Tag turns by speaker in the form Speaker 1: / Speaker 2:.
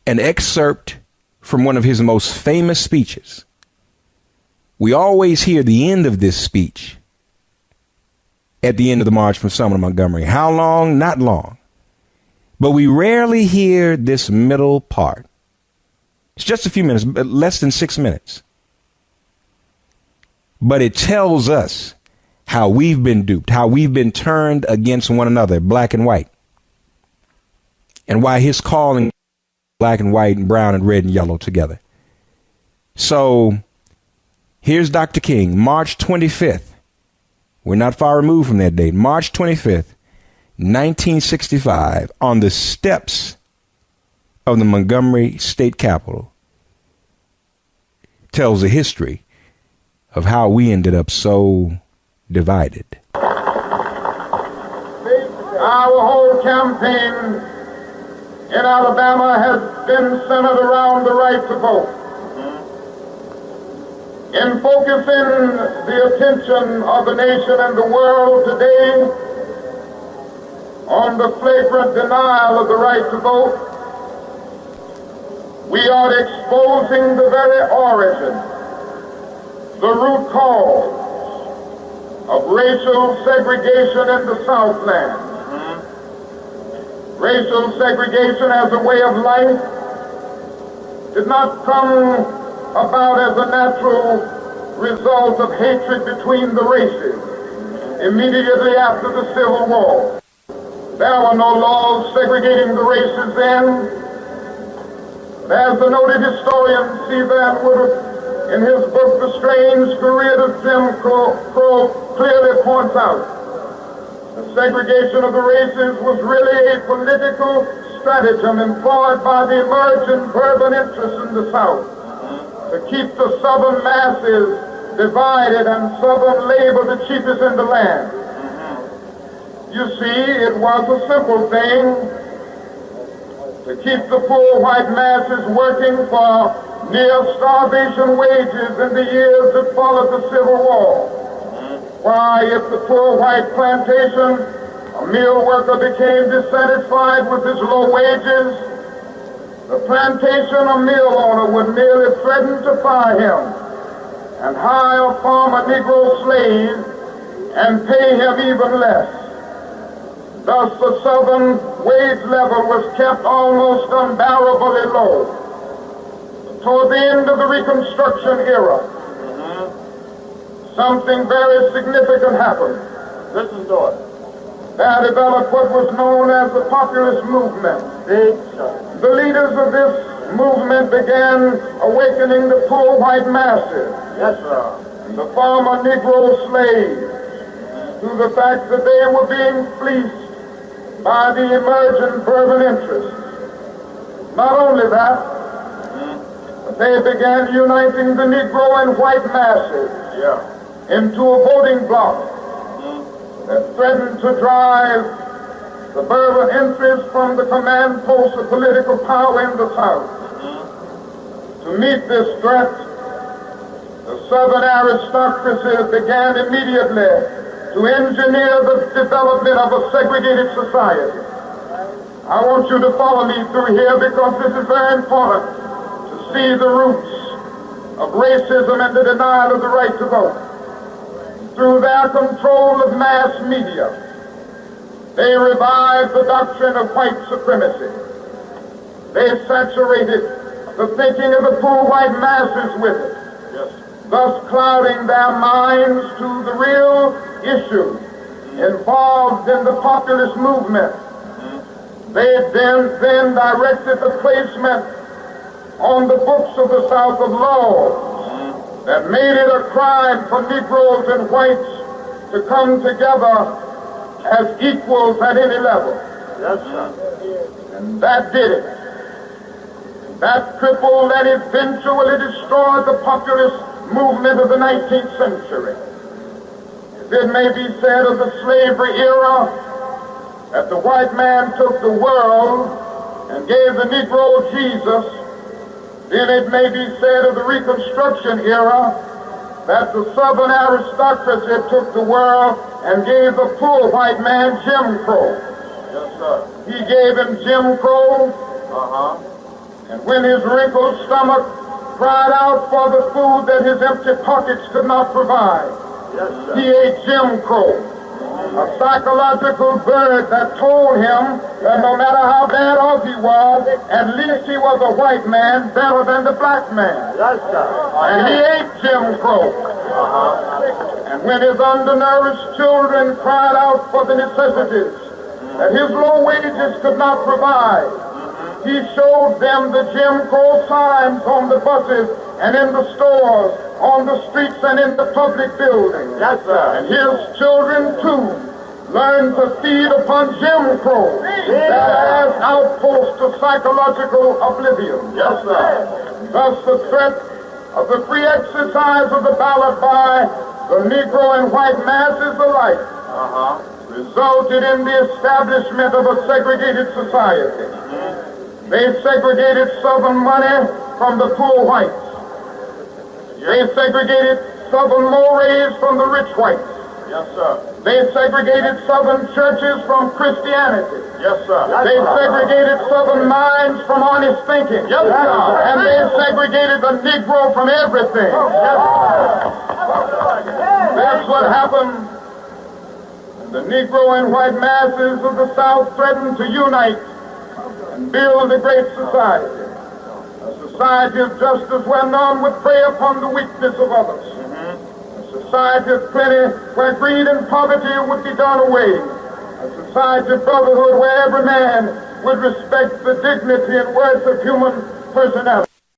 Speaker 1: an excerpt from one of his most famous speeches. We always hear the end of this speech at the end of the March from Selma to Montgomery. How long? Not long. But we rarely hear this middle part. It's just a few minutes, less than 6 minutes. But it tells us how we've been duped, how we've been turned against one another, black and white, and why his calling black and white and brown and red and yellow together. So here's Dr. King, March 25th. We're not far removed from that date. March 25th, 1965, on the steps of the Montgomery State Capitol, tells the history of how we ended up so divided.
Speaker 2: Our whole campaign in Alabama has been centered around the right to vote. In focusing the attention of the nation and the world today on the flagrant denial of the right to vote, we are exposing the very origin, the root cause of racial segregation in the Southland. Racial segregation as a way of life did not come about as a natural result of hatred between the races immediately after the Civil War. There were no laws segregating the races then. As the noted historian C. Van Woodard, in his book, The Strange Career of Jim Crow, clearly points out, the segregation of the races was really a political stratagem employed by the emerging urban interests in the South to keep the Southern masses divided and Southern labor the cheapest in the land. You see, it was a simple thing to keep the poor white masses working for near starvation wages in the years that followed the Civil War. Why, if the poor white plantation, a mill worker became dissatisfied with his low wages, the plantation or mill owner would merely threaten to fire him and hire a former Negro slave and pay him even less. Thus the Southern wage level was kept almost unbearably low. Toward the end of the Reconstruction era, something very significant happened. Listen to it. There developed what was known as the populist movement. The leaders of this movement began awakening the poor white masses. Yes, sir. And the former Negro slaves to the fact that they were being fleeced by the emerging urban interests. Not only that, but they began uniting the Negro and white masses into a voting bloc that threatened to drive the urban interests from the command post of political power in the South. To meet this threat, the Southern aristocracy began immediately to engineer the development of a segregated society. I want you to follow me through here because this is very important to see the roots of racism and the denial of the right to vote. Through their control of mass media, they revived the doctrine of white supremacy. They saturated the thinking of the poor white masses with it, thus clouding their minds to the real issues involved in the populist movement. They then directed the placement on the books of the South of laws that made it a crime for Negroes and whites to come together as equals at any level. Yes, sir. And that did it. That crippled and eventually destroyed the populist movement of the 19th century. It may be said of the slavery era that the white man took the world and gave the Negro Jesus. Then it may be said of the Reconstruction era that the Southern aristocracy took the world and gave the poor white man Jim Crow. Yes, sir. He gave him Jim Crow And when his wrinkled stomach cried out for the food that his empty pockets could not provide, he ate Jim Crow, a psychological bird that told him that no matter how bad off he was, at least he was a white man better than the black man. And he ate Jim Crow. And when his undernourished children cried out for the necessities that his low wages could not provide, he showed them the Jim Crow signs on the buses and in the stores, on the streets and in the public buildings.
Speaker 3: Yes, sir.
Speaker 2: And his children, too, learned to feed upon Jim Crow, that last outpost of psychological oblivion.
Speaker 3: Yes, sir.
Speaker 2: Thus the threat of the free exercise of the ballot by the Negro and white masses alike resulted in the establishment of a segregated society. They segregated Southern money from the poor whites. They segregated Southern mores from the rich whites.
Speaker 3: Yes, sir.
Speaker 2: They segregated Southern churches from Christianity.
Speaker 3: Yes, sir.
Speaker 2: They segregated Southern minds from honest thinking.
Speaker 3: Yes, sir.
Speaker 2: And they segregated the Negro from everything.
Speaker 3: Yes,
Speaker 2: That's what happened. The Negro and white masses of the South threatened to unite and build a great society. A society of justice where none would prey upon the weakness of others. A society of plenty where greed and poverty would be done away. A society of brotherhood where every man would respect the dignity and worth of human personality.